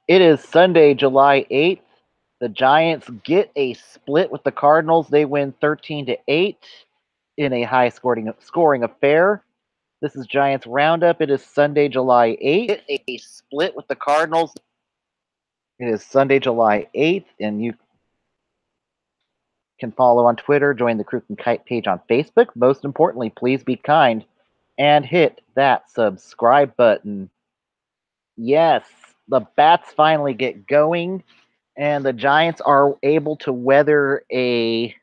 It is Sunday, July 8th. The Giants get a split with the Cardinals. They win 13-8 in a high scoring affair. This is Giants Roundup. It is Sunday, July 8th. Get a split with the Cardinals. It is Sunday, July 8th, and you can follow on Twitter, join the Crook and Kite page on Facebook. Most importantly, please be kind and hit that subscribe button. Yes, the bats finally get going, and the Giants are able to weather a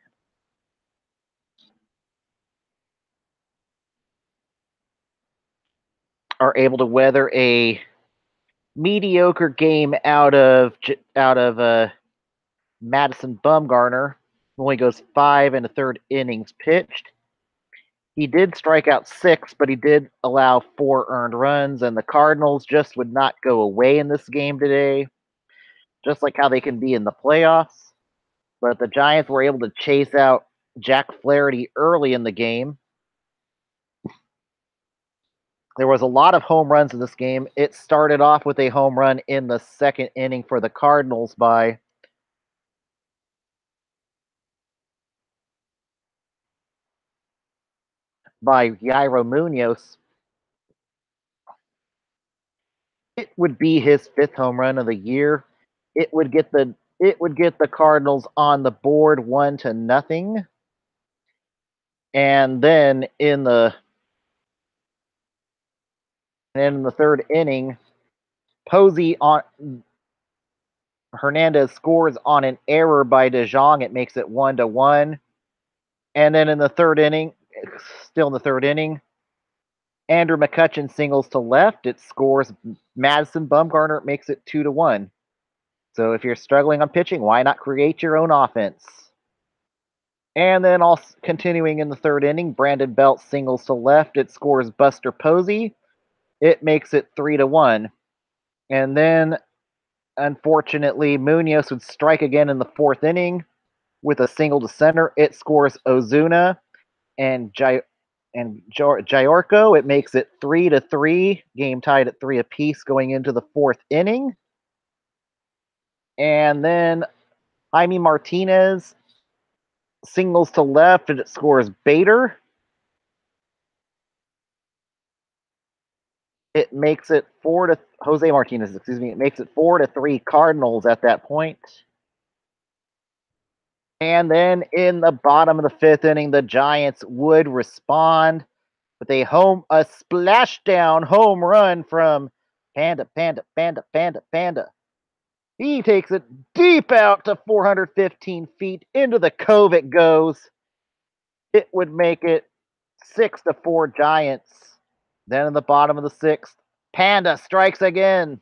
mediocre game out of Madison Bumgarner. Only goes 5 innings pitched. He did strike out 6, but he did allow 4 earned runs, and the Cardinals just would not go away in this game today, just like how they can be in the playoffs. But the Giants were able to chase out Jack Flaherty early in the game. There was a lot of home runs in this game. It started off with a home run in the second inning for the Cardinals by Yairo Munoz. It would be his 5th home run of the year. It would get the Cardinals on the board 1-0. And then in the third inning, Hernandez scores on an error by DeJong. It makes it 1-1. And then in the third inning, still in the third inning, Andrew McCutchen singles to left. It scores Madison Bumgarner. It makes it 2-1. So if you're struggling on pitching, why not create your own offense? And then also continuing in the third inning, Brandon Belt singles to left. It scores Buster Posey. It makes it 3-1. And then, unfortunately, Munoz would strike again in the fourth inning with a single to center. It scores Ozuna and Jayorko. It makes it 3-3. Game tied at 3 apiece going into the fourth inning. And then Jaime Martinez singles to left, and it scores Bader. It makes it Jose Martinez, excuse me. It makes it 4-3 Cardinals at that point. And then in the bottom of the fifth inning, the Giants would respond with a splashdown home run from Panda. He takes it deep out to 415 feet. Into the cove it goes. It would make it 6-4 Giants. Then in the bottom of the sixth, Panda strikes again.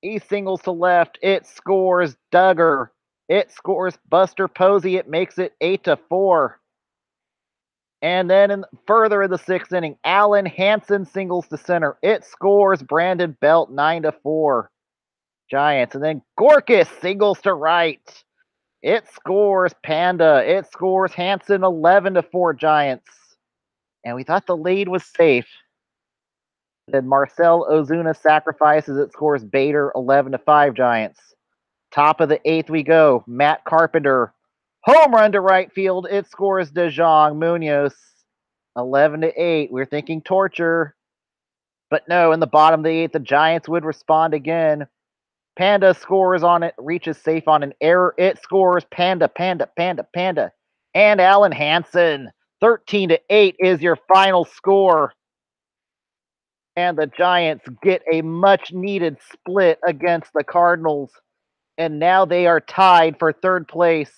He singles to left. It scores Duggar. It scores Buster Posey. It makes it 8-4. And then further in the sixth inning, Allen Hansen singles to center. It scores Brandon Belt 9-4 Giants. And then Gorkis singles to right. It scores Panda. It scores Hansen 11-4 Giants. And we thought the lead was safe. Then Marcell Ozuna sacrifices. It scores Bader 11-5 Giants. Top of the eighth we go. Matt Carpenter. Home run to right field. It scores DeJong Munoz 11-8. We're thinking torture. But no, in the bottom of the eighth, the Giants would respond again. Panda scores on it, reaches safe on an error. It scores Panda. And Allen Hansen. 13-8 is your final score. And the Giants get a much needed split against the Cardinals. And now they are tied for third place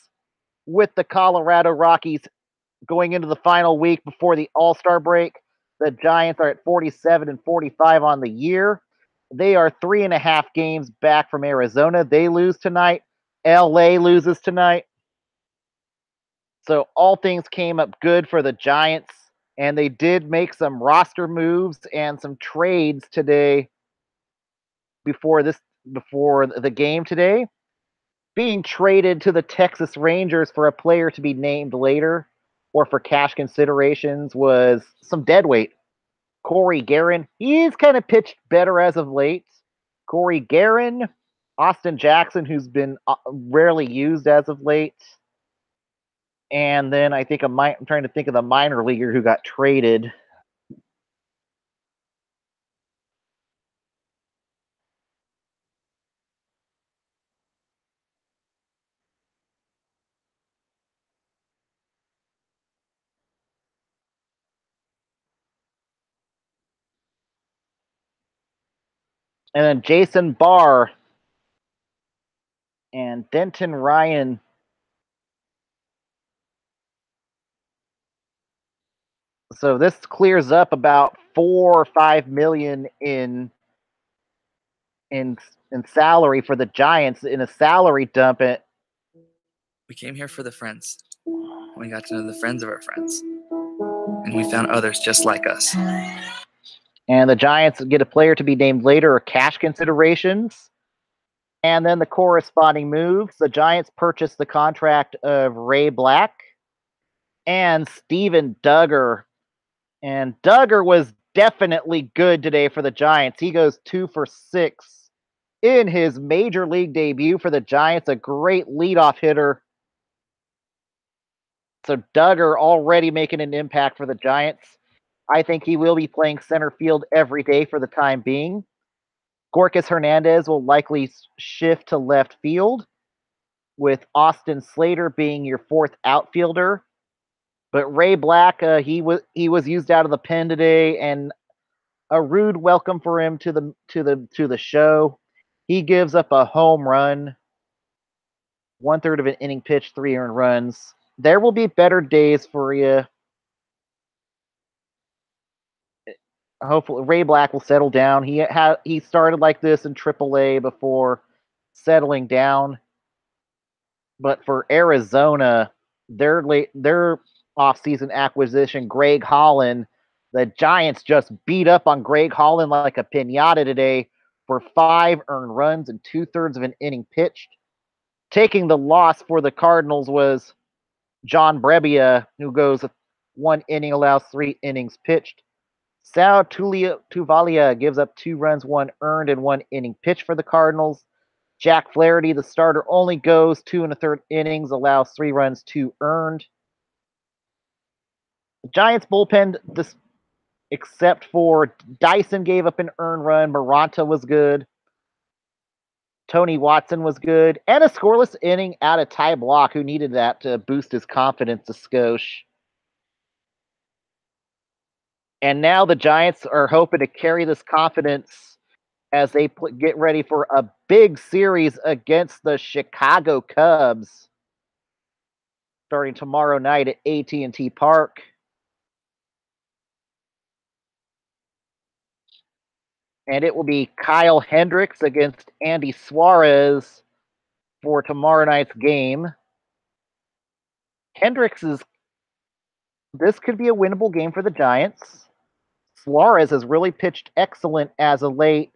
with the Colorado Rockies going into the final week before the All-Star break. The Giants are at 47-45 on the year. They are 3.5 games back from Arizona. They lose tonight. LA loses tonight. So all things came up good for the Giants, and they did make some roster moves and some trades today before the game today. Being traded to the Texas Rangers for a player to be named later or for cash considerations was some deadweight. Corey Guerin, he's kind of pitched better as of late. Corey Guerin, Austin Jackson, who's been rarely used as of late. And then I think I'm trying to think of the minor leaguer who got traded. And then Jason Barr and Denton Ryan. So this clears up about 4 or 5 million in salary for the Giants in a salary dump. We came here for the friends. We got to know the friends of our friends. And we found others just like us. And the Giants get a player to be named later or cash considerations. And then the corresponding moves. The Giants purchased the contract of Ray Black and Steven Duggar. And Duggar was definitely good today for the Giants. He goes 2 for 6 in his major league debut for the Giants. A great leadoff hitter. So Duggar already making an impact for the Giants. I think he will be playing center field every day for the time being. Gorkas Hernandez will likely shift to left field, with Austin Slater being your fourth outfielder. But Ray Black, he was used out of the pen today, and a rude welcome for him to the show. He gives up a home run, 1/3 of an inning pitched, 3 earned runs. There will be better days for you. Hopefully, Ray Black will settle down. He started like this in AAA before settling down. But for Arizona, their offseason acquisition, Greg Holland, the Giants just beat up on Greg Holland like a pinata today for 5 earned runs and 2/3 of an inning pitched. Taking the loss for the Cardinals was John Brebbia, who goes 1 inning, allows 3 innings pitched. Sal Tuvalia gives up 2 runs, 1 earned, and 1 inning pitched for the Cardinals. Jack Flaherty, the starter, only goes 2 1/3 innings, allows 3 runs, 2 earned. The Giants bullpen, except for Dyson, gave up an earned run. Maranta was good. Tony Watson was good. And a scoreless inning out of Ty Block, who needed that to boost his confidence a skosh. And now the Giants are hoping to carry this confidence as they get ready for a big series against the Chicago Cubs starting tomorrow night at AT&T Park. And it will be Kyle Hendricks against Andy Suarez for tomorrow night's game. This could be a winnable game for the Giants. Suarez has really pitched excellent as of late.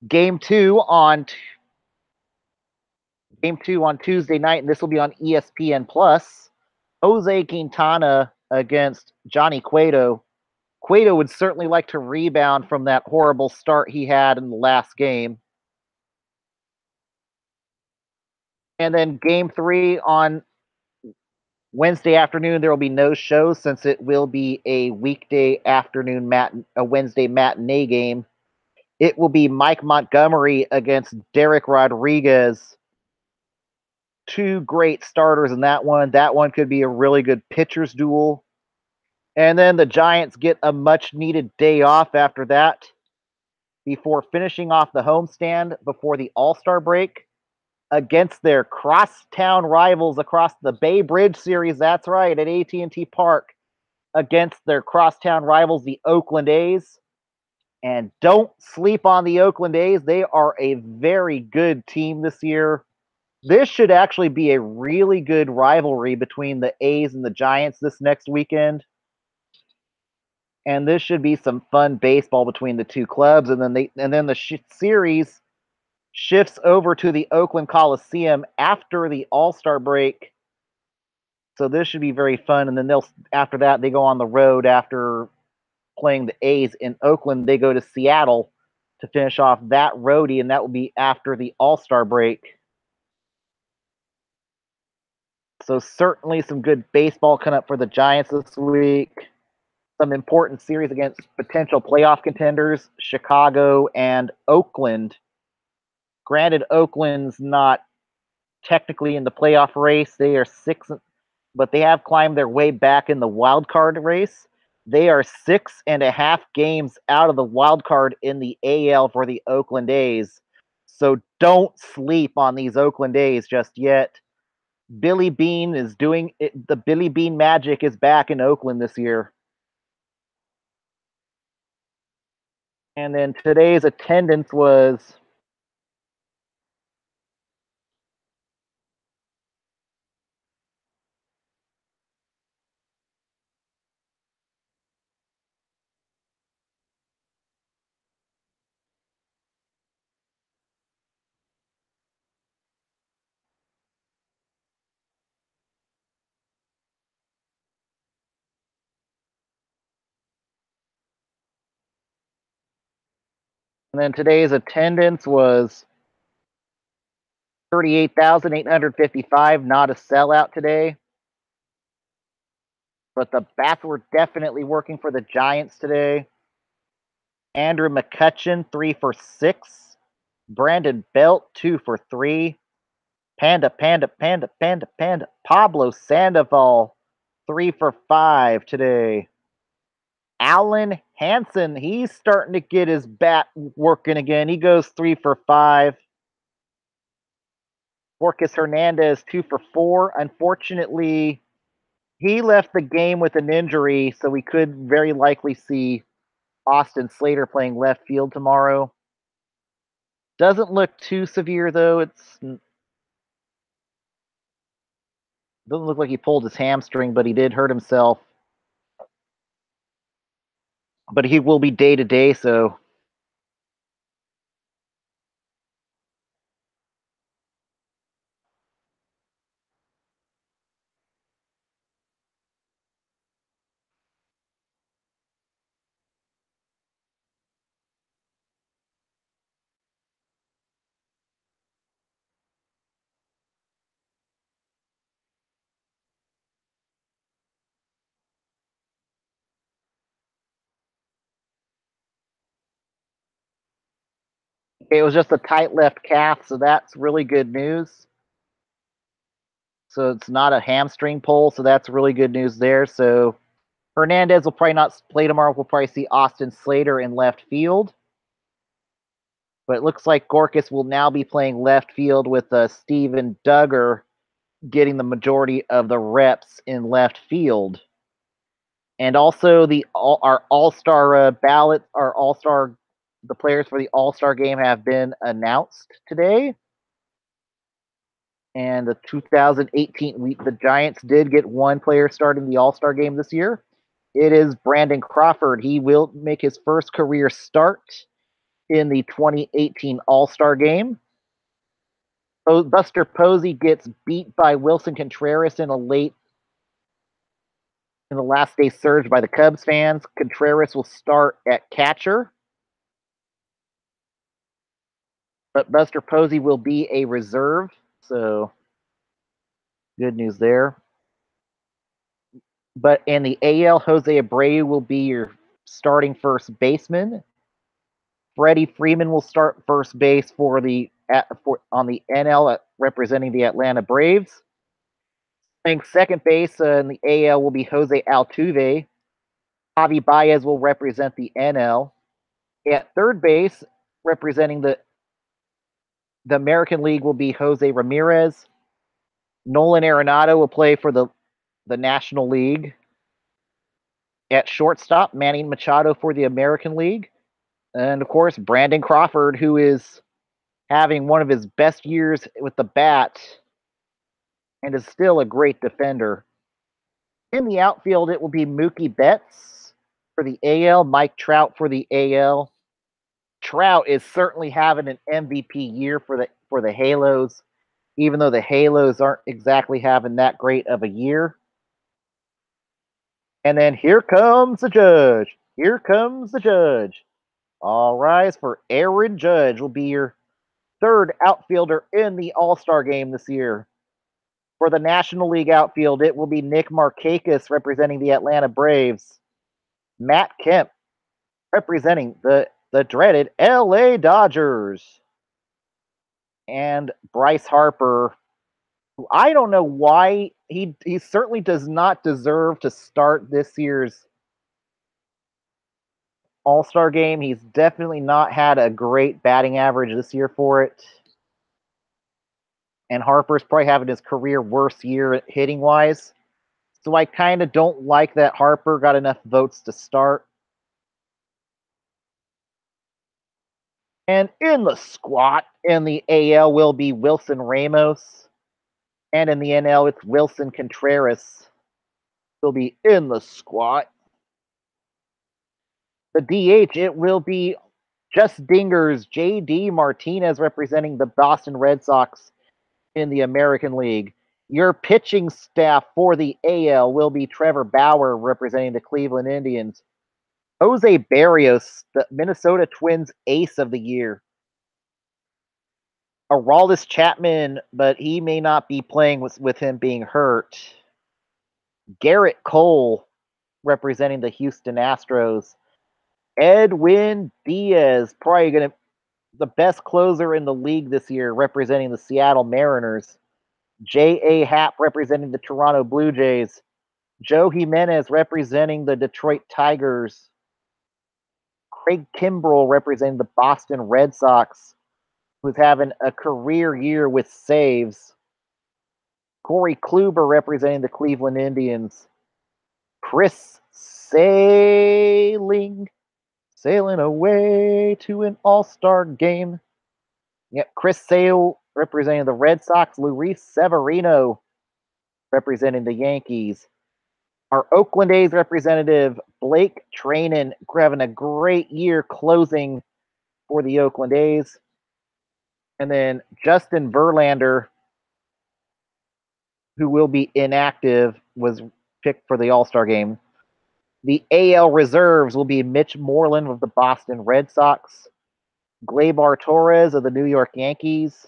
Game two on Tuesday night, and this will be on ESPN Plus. Jose Quintana against Johnny Cueto. Cueto would certainly like to rebound from that horrible start he had in the last game. And then game 3 on Wednesday afternoon, there will be no show since it will be a weekday afternoon a Wednesday matinee game. It will be Mike Montgomery against Derek Rodriguez. 2 great starters in that one. That one could be a really good pitcher's duel. And then the Giants get a much needed day off after that before finishing off the homestand before the All-Star break against their crosstown rivals across the Bay Bridge series. That's right, at AT&T Park against their crosstown rivals, the Oakland A's. And don't sleep on the Oakland A's. They are a very good team this year. This should actually be a really good rivalry between the A's and the Giants this next weekend. And this should be some fun baseball between the two clubs. And then the series shifts over to the Oakland Coliseum after the All-Star break. So this should be very fun. And then after that, they go on the road after playing the A's in Oakland. They go to Seattle to finish off that roadie, and that will be after the All-Star break. So certainly some good baseball coming up for the Giants this week. Some important series against potential playoff contenders, Chicago and Oakland. Granted, Oakland's not technically in the playoff race. They are six, but they have climbed their way back in the wild card race. They are 6.5 games out of the wild card in the AL for the Oakland A's. So don't sleep on these Oakland A's just yet. Billy Beane is doing it. The Billy Beane magic is back in Oakland this year. And then today's attendance was and then today's attendance was 38,855, not a sellout today. But the bats were definitely working for the Giants today. Andrew McCutchen, 3 for 6. Brandon Belt, 2 for 3. Panda. Pablo Sandoval, 3 for 5 today. Alan Hansen, he's starting to get his bat working again. He goes 3 for 5. Marcus Hernandez, 2 for 4. Unfortunately, he left the game with an injury, so we could very likely see Austin Slater playing left field tomorrow. Doesn't look too severe, though. Doesn't look like he pulled his hamstring, but he did hurt himself. But he will be day to day, so it was just a tight left calf, so that's really good news. So it's not a hamstring pull, so that's really good news there. So Hernandez will probably not play tomorrow. We'll probably see Austin Slater in left field. But it looks like Gorkis will now be playing left field with Steven Duggar getting the majority of the reps in left field. And also our All-Star ballot, the players for the All-Star game have been announced today. And the 2018, the Giants did get one player starting the All-Star game this year. It is Brandon Crawford. He will make his first career start in the 2018 All-Star game. Buster Posey gets beat by Wilson Contreras in the last day surge by the Cubs fans. Contreras will start at catcher. But Buster Posey will be a reserve, so good news there. But in the AL, Jose Abreu will be your starting first baseman. Freddie Freeman will start first base on the NL representing the Atlanta Braves. Playing second base in the AL will be Jose Altuve. Javi Baez will represent the NL. At third base, representing the American League, will be Jose Ramirez. Nolan Arenado will play for the National League. At shortstop, Manny Machado for the American League. And of course, Brandon Crawford, who is having one of his best years with the bat and is still a great defender. In the outfield, it will be Mookie Betts for the AL, Mike Trout for the AL. Trout is certainly having an MVP year for the Halos, even though the Halos aren't exactly having that great of a year. And then here comes the judge. Here comes the judge. All rise for Aaron Judge will be your third outfielder in the All-Star game this year. For the National League outfield, it will be Nick Markakis representing the Atlanta Braves. Matt Kemp representing the dreaded LA Dodgers. And Bryce Harper, who I don't know why he certainly does not deserve to start this year's All-Star game. He's definitely not had a great batting average this year for it. And Harper's probably having his career worst year hitting wise. So I kind of don't like that Harper got enough votes to start. And in the squat in the AL will be Wilson Ramos. And in the NL, it's Wilson Contreras. He'll be in the squat. The DH, it will be just dingers, JD Martinez representing the Boston Red Sox in the American League. Your pitching staff for the AL will be Trevor Bauer representing the Cleveland Indians. Jose Barrios, the Minnesota Twins ace of the year. Aroldis Chapman, but he may not be playing with him being hurt. Garrett Cole representing the Houston Astros. Edwin Diaz, probably going to the best closer in the league this year, representing the Seattle Mariners. J.A. Happ representing the Toronto Blue Jays. Joe Jimenez representing the Detroit Tigers. Craig Kimbrell representing the Boston Red Sox, who's having a career year with saves. Corey Kluber representing the Cleveland Indians. Chris sailing away to an all-star game. Yep, Chris Sale representing the Red Sox. Luis Severino representing the Yankees. Our Oakland A's representative, Blake Trainen, having a great year closing for the Oakland A's. And then Justin Verlander, who will be inactive, was picked for the All-Star game. The AL reserves will be Mitch Moreland of the Boston Red Sox, Gleyber Torres of the New York Yankees,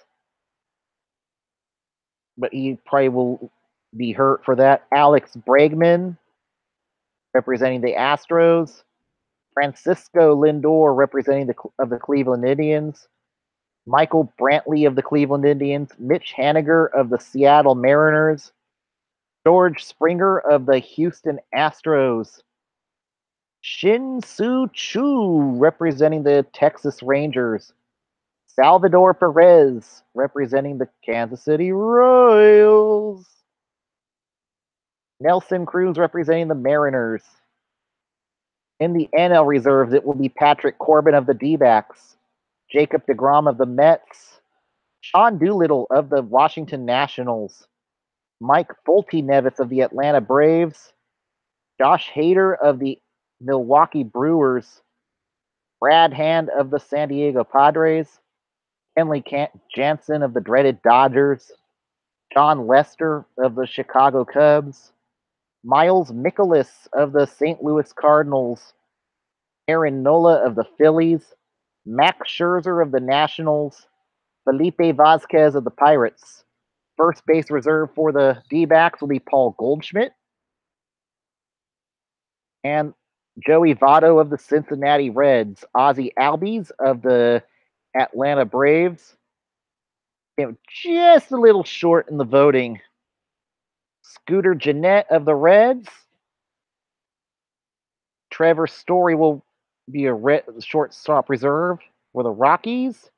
but he probably will be hurt for that. Alex Bregman representing the Astros, Francisco Lindor representing the Cleveland Indians, Michael Brantley of the Cleveland Indians, Mitch Haniger of the Seattle Mariners, George Springer of the Houston Astros, Shin-Soo Choo representing the Texas Rangers, Salvador Perez representing the Kansas City Royals, Nelson Cruz representing the Mariners. In the NL reserves, it will be Patrick Corbin of the D-backs, Jacob deGrom of the Mets, Sean Doolittle of the Washington Nationals, Mike Foltynewicz of the Atlanta Braves, Josh Hader of the Milwaukee Brewers, Brad Hand of the San Diego Padres, Kenley Jansen of the dreaded Dodgers, John Lester of the Chicago Cubs, Miles Mikolas of the St. Louis Cardinals, Aaron Nola of the Phillies, Max Scherzer of the Nationals, Felipe Vazquez of the Pirates. First base reserve for the D-backs will be Paul Goldschmidt. And Joey Votto of the Cincinnati Reds. Ozzie Albies of the Atlanta Braves. Came just a little short in the voting. Scooter Gennett of the Reds. Trevor Story will be a shortstop reserve for the Rockies.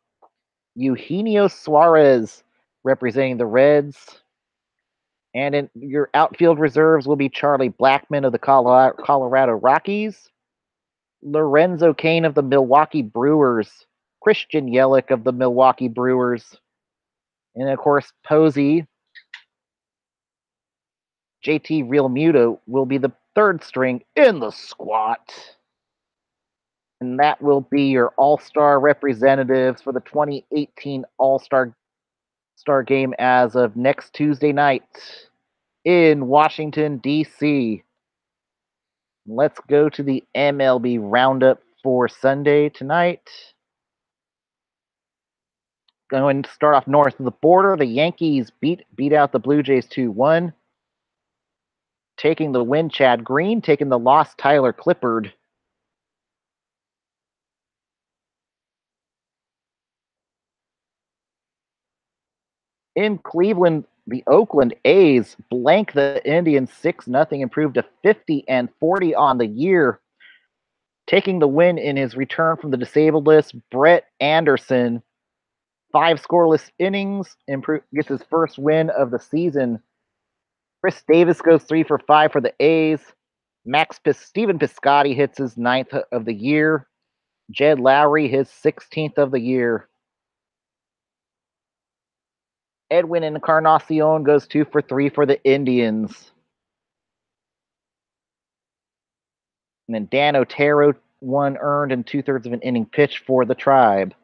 Eugenio Suarez representing the Reds. And in your outfield reserves will be Charlie Blackmon of the Colorado Rockies, Lorenzo Cain of the Milwaukee Brewers, Christian Yelich of the Milwaukee Brewers, and of course Posey. JT Realmuto will be the third string in the squat. And that will be your all-star representatives for the 2018 All-Star game as of next Tuesday night in Washington, D.C. Let's go to the MLB Roundup for Sunday tonight. Going to start off north of the border. The Yankees beat out the Blue Jays 2-1. Taking the win, Chad Green. Taking the loss, Tyler Clippard. In Cleveland, the Oakland A's blank the Indians 6-0, improved to 50-40 on the year. Taking the win in his return from the disabled list, Brett Anderson. 5 scoreless innings, gets his first win of the season. Chris Davis goes 3 for 5 for the A's. Steven Piscotty hits his 9th of the year. Jed Lowry his 16th of the year. Edwin Encarnacion goes 2 for 3 for the Indians. And then Dan Otero, 1 earned and 2/3 of an inning pitch for the Tribe.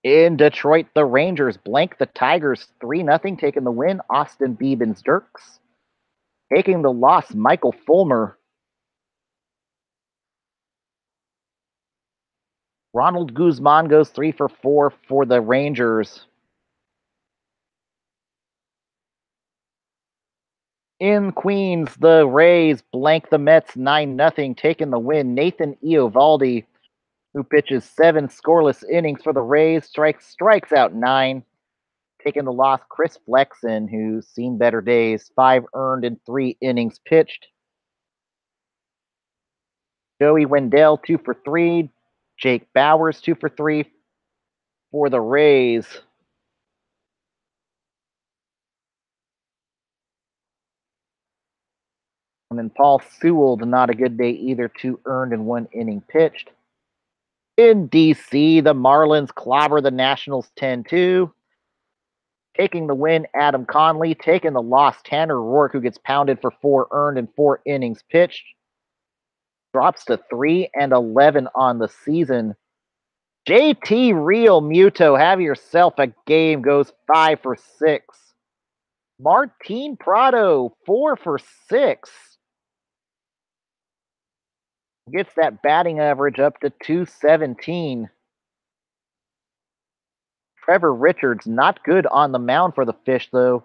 In Detroit, the Rangers blank the Tigers 3-0, taking the win, Austin Beebens-Dirks. Taking the loss, Michael Fulmer. Ronald Guzman goes 3 for 4 for the Rangers. In Queens, the Rays blank the Mets 9-0, taking the win, Nathan Eovaldi, who pitches 7 scoreless innings for the Rays, strikes out 9. Taking the loss, Chris Flexen, who's seen better days, 5 earned and 3 innings pitched. Joey Wendell, 2 for 3. Jake Bowers, 2 for 3 for the Rays. And then Paul Sewell, not a good day either, 2 earned and 1 inning pitched. In D.C., the Marlins clobber the Nationals 10-2. Taking the win, Adam Conley. Taking the loss, Tanner Rourke, who gets pounded for 4 earned and 4 innings pitched. Drops to 3-11 on the season. JT Real Muto, have yourself a game, goes 5 for 6. Martin Prado, 4 for 6. Gets that batting average up to 217. Trevor Richards, not good on the mound for the Fish, though.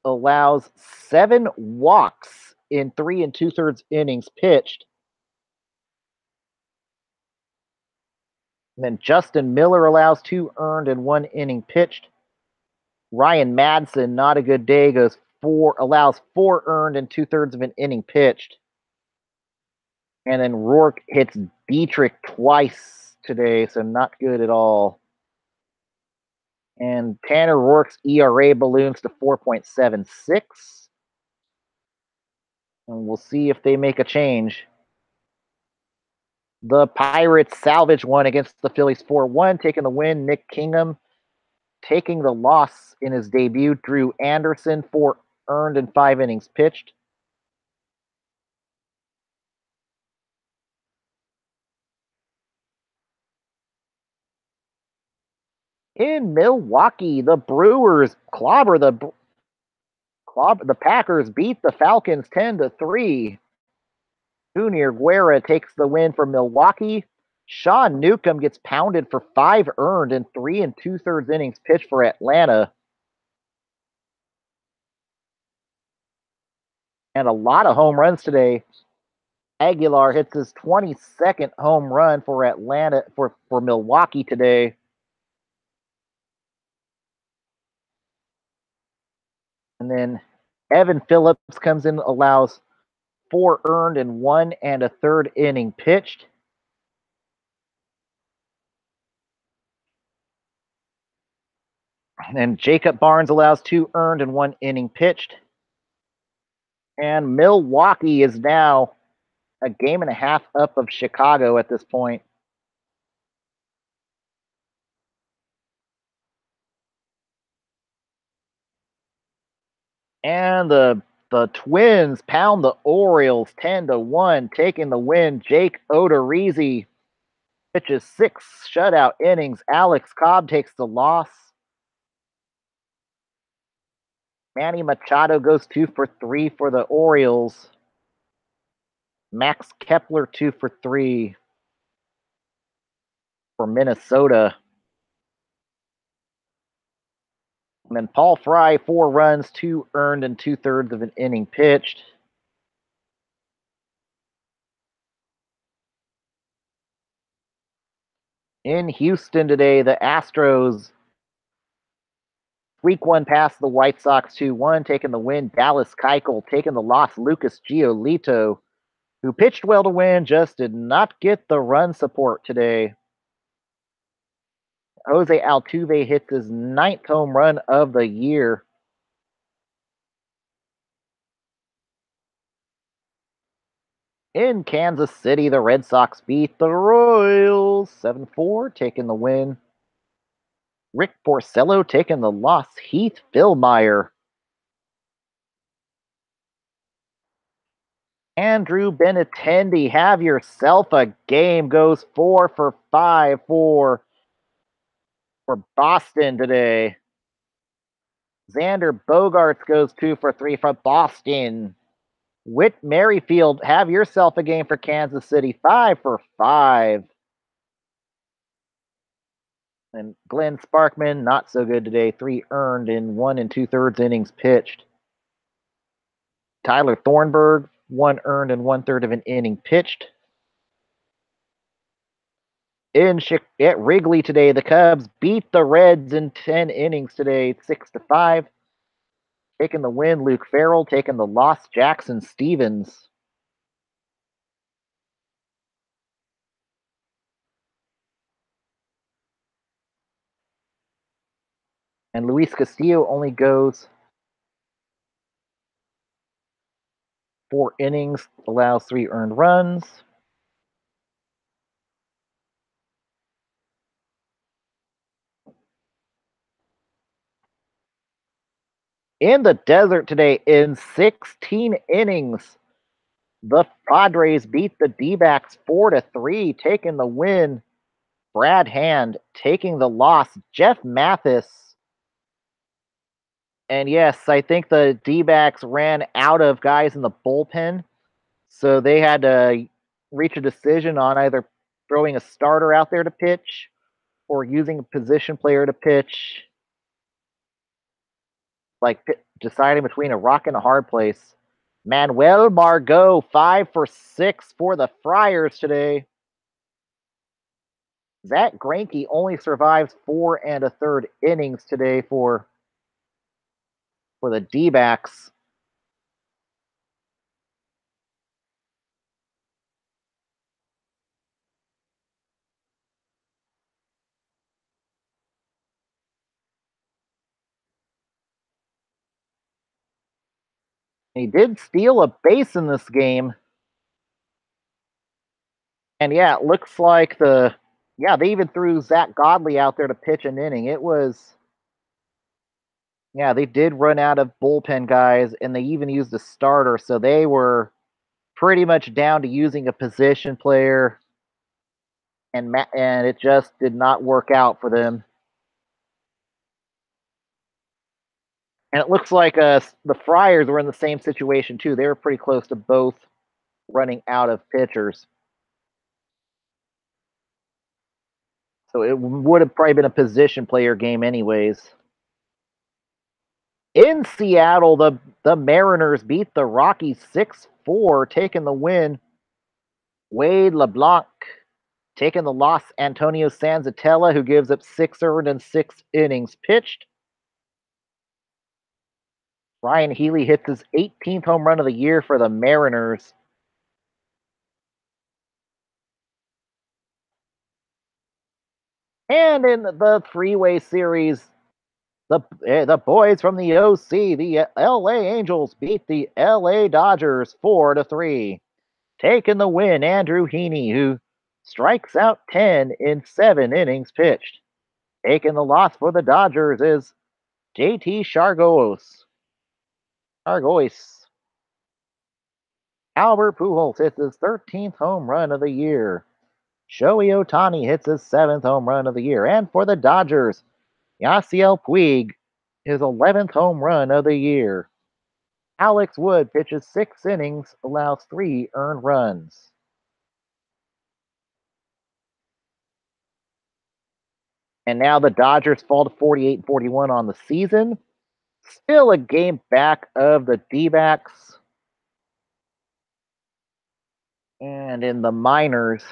Allows 7 walks in 3 2/3 innings pitched. And then Justin Miller allows 2 earned and 1 inning pitched. Ryan Madsen, not a good day, allows 4 earned and 2/3 of an inning pitched. And then Rourke hits Dietrich twice today, so not good at all. And Tanner Rourke's ERA balloons to 4.76. And we'll see if they make a change. The Pirates salvage one against the Phillies 4-1, taking the win, Nick Kingham. Taking the loss in his debut, Drew Anderson, 4 earned and 5 innings pitched. In Milwaukee, the Brewers clobber the Packers, beat the Falcons 10-3. Junior Guerra takes the win for Milwaukee. Sean Newcomb gets pounded for 5 earned and 3 2/3 innings pitched for Atlanta. And a lot of home runs today. Aguilar hits his 22nd home run for Atlanta for Milwaukee today. And then Evan Phillips comes in, allows 4 earned and 1 1/3 inning pitched. And Jacob Barnes allows 2 earned and 1 inning pitched. And Milwaukee is now a game and a half up of Chicago at this point. And the Twins pound the Orioles 10-1, taking the win. Jake Odorizzi pitches 6 shutout innings. Alex Cobb takes the loss. Manny Machado goes 2 for 3 for the Orioles. Max Kepler 2 for 3 for Minnesota. And then Paul Fry, 4 runs, 2 earned, and 2/3 of an inning pitched. In Houston today, the Astros week 1 past the White Sox 2-1, taking the win. Dallas Keuchel taking the loss. Lucas Giolito, who pitched well to win, just did not get the run support today. Jose Altuve hits his 9th home run of the year. In Kansas City, the Red Sox beat the Royals 7-4, taking the win. Rick Porcello taking the loss. Heath Fillmeyer. Andrew Benintendi, have yourself a game. Goes 4 for 5 for Boston today. Xander Bogaerts goes 2 for 3 for Boston. Whit Merrifield, have yourself a game for Kansas City. 5 for 5. And Glenn Sparkman, not so good today. 3 earned in 1 2/3 innings pitched. Tyler Thornburg, 1 earned and 1/3 of an inning pitched. At Wrigley today, the Cubs beat the Reds in 10 innings today, 6-5. Taking the win, Luke Farrell. Taking the loss, Jackson Stevens. And Luis Castillo only goes 4 innings, allows 3 earned runs. In the desert today, in 16 innings, the Padres beat the D-backs 4-3, taking the win. Brad Hand taking the loss. Jeff Mathis. And yes, I think the D-backs ran out of guys in the bullpen, so they had to reach a decision on either throwing a starter out there to pitch or using a position player to pitch. Like deciding between a rock and a hard place. Manuel Margot, 5 for 6 for the Friars today. Zach Greinke only survives 4 1/3 innings today for the D-backs. He did steal a base in this game. And yeah, it looks like they even threw Zach Godley out there to pitch an inning. They did run out of bullpen guys, and they even used a starter, so they were pretty much down to using a position player, and it just did not work out for them. And it looks like the Friars were in the same situation too. They were pretty close to both running out of pitchers. So it would have probably been a position player game anyways. In Seattle, the Mariners beat the Rockies 6-4, taking the win. Wade LeBlanc taking the loss. Antonio Sanzatella, who gives up 6 earned and 6 innings pitched. Ryan Healy hits his 18th home run of the year for the Mariners. And in the three-way series, the boys from the OC, the LA Angels, beat the LA Dodgers 4-3. Taking the win, Andrew Heaney, who strikes out 10 in 7 innings pitched. Taking the loss for the Dodgers is JT Chargois. Albert Pujols hits his 13th home run of the year. Shohei Ohtani hits his 7th home run of the year. And for the Dodgers, Yasiel Puig his 11th home run of the year. Alex Wood pitches 6 innings, allows 3 earned runs. And now the Dodgers fall to 48-41 on the season. Still a game back of the D-backs. And in the minors,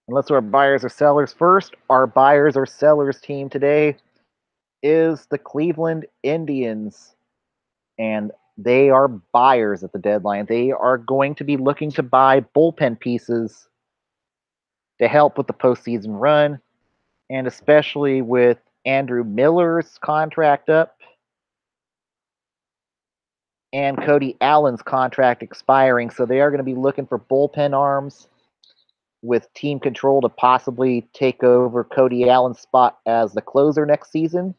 unless we're buyers or sellers first, our buyers or sellers team today is the Cleveland Indians. And they are buyers at the deadline. They are going to be looking to buy bullpen pieces to help with the postseason run, and especially with Andrew Miller's contract up and Cody Allen's contract expiring. So they are going to be looking for bullpen arms with team control to possibly take over Cody Allen's spot as the closer next season.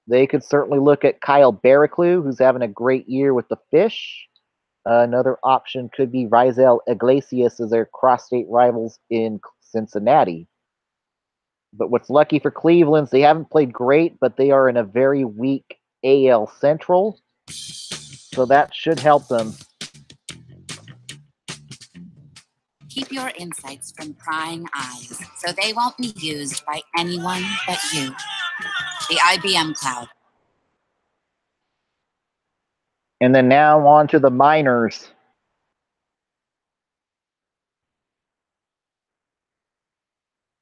They could certainly look at Kyle Barraclough, who's having a great year with the Fish. Another option could be Raisel Iglesias as their cross-state rivals in Cincinnati. But what's lucky for Cleveland is they haven't played great, but they are in a very weak AL Central. So that should help them. Keep your insights from prying eyes so they won't be used by anyone but you. The IBM Cloud. And then now on to the minors.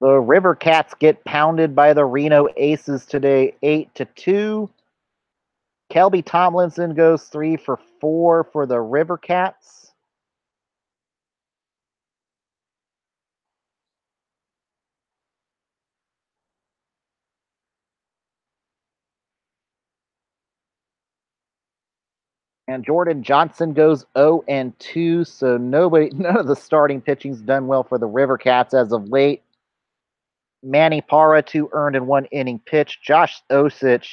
The River Cats get pounded by the Reno Aces today, 8-2. Kelby Tomlinson goes 3 for 4 for the River Cats. And Jordan Johnson goes 0-2, so none of the starting pitching's done well for the River Cats as of late. Manny Parra, 2 earned and 1 inning pitched. Josh Osich,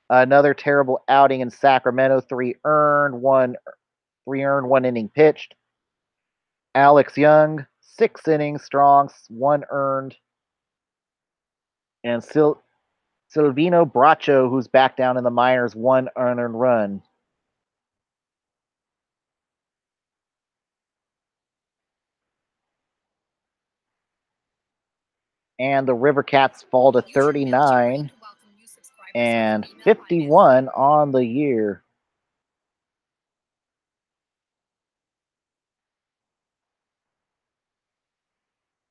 another terrible outing in Sacramento, 3 earned, 1 inning pitched. Alex Young, 6 innings strong, 1 earned. And Silvino Bracho, who's back down in the minors, 1 earned run. And the River Cats fall to 39 and 51 on the year.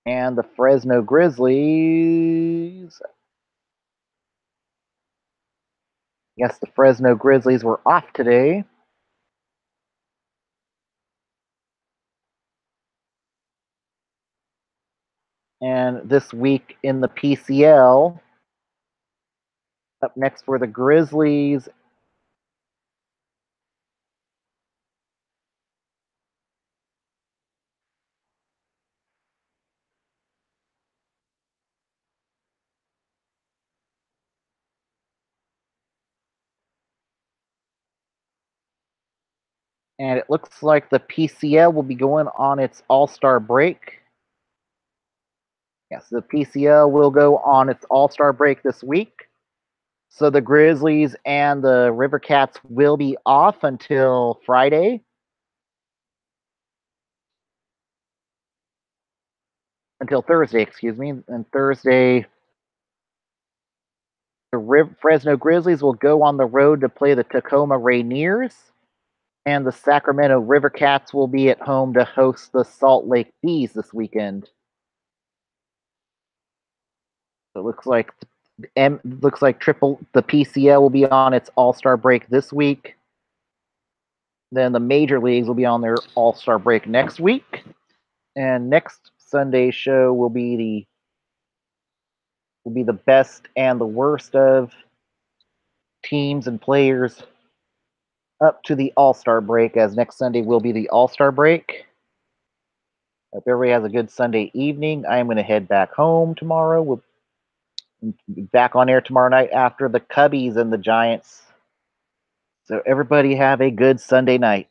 And the Fresno Grizzlies. Yes, the Fresno Grizzlies were off today. And this week in the PCL, up next for the Grizzlies. And it looks like the PCL will be going on its All-Star break. Yes, the PCL will go on its All-Star break this week. So the Grizzlies and the River Cats will be off until Friday. Until Thursday, excuse me. And Thursday, the Fresno Grizzlies will go on the road to play the Tacoma Rainiers. And the Sacramento River Cats will be at home to host the Salt Lake Bees this weekend. So it looks like the PCL will be on its All-Star break this week. Then the major leagues will be on their All-Star break next week. And next Sunday's show will be the best and the worst of teams and players up to the All-Star break, as next Sunday will be the All-Star break. Hope everybody has a good Sunday evening. I am going to head back home tomorrow. We'll be back on air tomorrow night after the Cubbies and the Giants. So everybody have a good Sunday night.